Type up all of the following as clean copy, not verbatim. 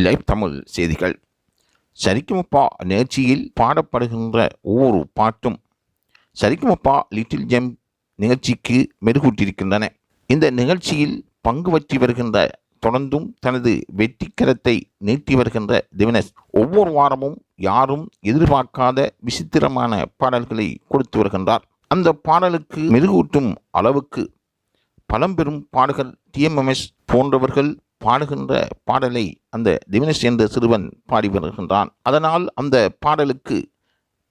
Live Tamil செய்திகள். சரிக்குமப்பா நிகழ்ச்சியில் பாடப்படுகின்ற ஒவ்வொரு பாட்டும் சரிக்குமப்பா லிட்டில் ஜெம் நிகழ்ச்சிக்கு மெருகூட்டியிருக்கின்றன. இந்த நிகழ்ச்சியில் பங்கு பற்றி வருகின்ற தொடர்ந்தும் தனது வெற்றிக்கரத்தை நீட்டி வருகின்ற திவினேஷ் ஒவ்வொரு வாரமும் யாரும் எதிர்பார்க்காத விசித்திரமான பாடல்களை கொடுத்து வருகின்றார். அந்த பாடலுக்கு மெருகூட்டும் அளவுக்கு பழம்பெரும் பாடகர் TMS போன்றவர்கள் பாடுகின்ற பாடலை அந்த திவினேஷ் என்ற சிறுவன் பாடி வருகின்றான். அதனால் அந்த பாடலுக்கு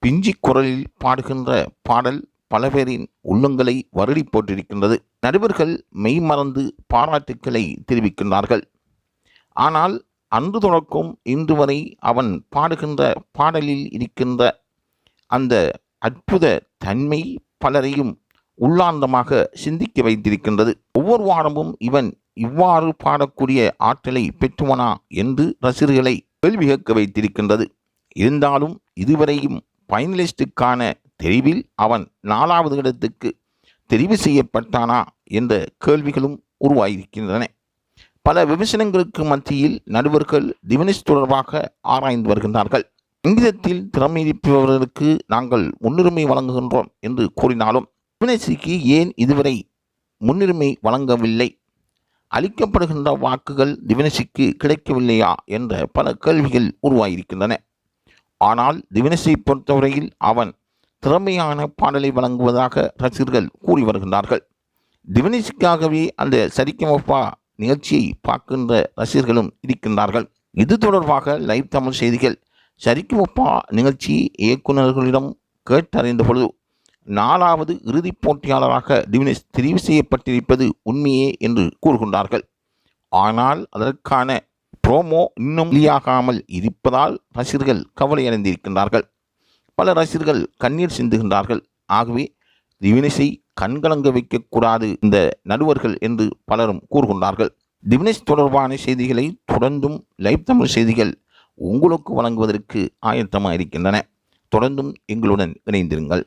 பிஞ்சி குரலில் பாடுகின்ற பாடல் பல பேரின் உள்ளங்களை வருடி போட்டிருக்கின்றது. நடுவர்கள் மெய்மறந்து பாராட்டுக்களை தெரிவிக்கின்றார்கள். ஆனால் அன்று தொடக்கம் இன்று வரை அவன் பாடுகின்ற பாடலில் இருக்கின்ற அந்த அற்புத தன்மை பலரையும் உள்ளார்ந்தமாக சிந்திக்க வைத்திருக்கின்றது. ஒவ்வொரு வாரமும் இவன் இவ்வாறு பாடக்கூடிய ஆற்றலை பெற்றுவனா என்று ரசிகர்களை கேள்வி கேட்க வைத்திருக்கின்றது. இருந்தாலும் இதுவரையும் ஃபைனலிஸ்டுக்கான தெரிவில் அவன் 4வது இடத்துக்கு தெரிவு செய்யப்பட்டானா என்ற கேள்விகளும் உருவாகியிருக்கின்றன. பல விமர்சனங்களுக்கு மத்தியில் நடுவர்கள் திவினேஷ் தொடர்பாக ஆராய்ந்து வருகின்றார்கள். இங்கிதத்தில் திறமை இருப்பவர்களுக்கு நாங்கள் முன்னுரிமை வழங்குகின்றோம் என்று கூறினாலும் திவினேஷுக்கு ஏன் இதுவரை முன்னுரிமை வழங்கவில்லை? அளிக்கப்படுகின்ற வாக்குகள் திவினேஷுக்கு கிடைக்கவில்லையா என்ற பல கேள்விகள் உருவாகியிருக்கின்றன. ஆனால் திவினேஷை பொறுத்தவரையில் அவன் திறமையான பாடலை வழங்குவதாக ரசிகர்கள் கூறி வருகின்றார்கள். திவினேஷுக்காகவே அந்த சரிகமபா நிகழ்ச்சியை பார்க்கின்ற ரசிகர்களும் இருக்கின்றார்கள். இது தொடர்பாக லைவ் தமிழ் செய்திகள் சரிகமபா நிகழ்ச்சி இயக்குநர்களிடம் கேட்டறிந்த பொழுது 4வது இறுதிப் போட்டியாளராக திவினேஷ் தெரிவு செய்யப்பட்டிருப்பது உண்மையே என்று கூறுகின்றார்கள். ஆனால் அதற்கான ப்ரோமோ இன்னும் வெளியாகாமல் இருப்பதால் ரசிகர்கள் கவலையடைந்திருக்கின்றார்கள். பல ரசிகர்கள் கண்ணீர் சிந்துகின்றார்கள். ஆகவே திவினேஷை கண்கலங்க வைக்கக்கூடாது இந்த நடுவர்கள் என்று பலரும் கூறுகின்றார்கள். திவினேஷ் தொடர்பான செய்திகளை தொடர்ந்தும் லைவ் தமிழ் செய்திகள் உங்களுக்கு வழங்குவதற்கு ஆயத்தமாக இருக்கின்றன. தொடர்ந்தும் எங்களுடன் இணைந்திருங்கள்.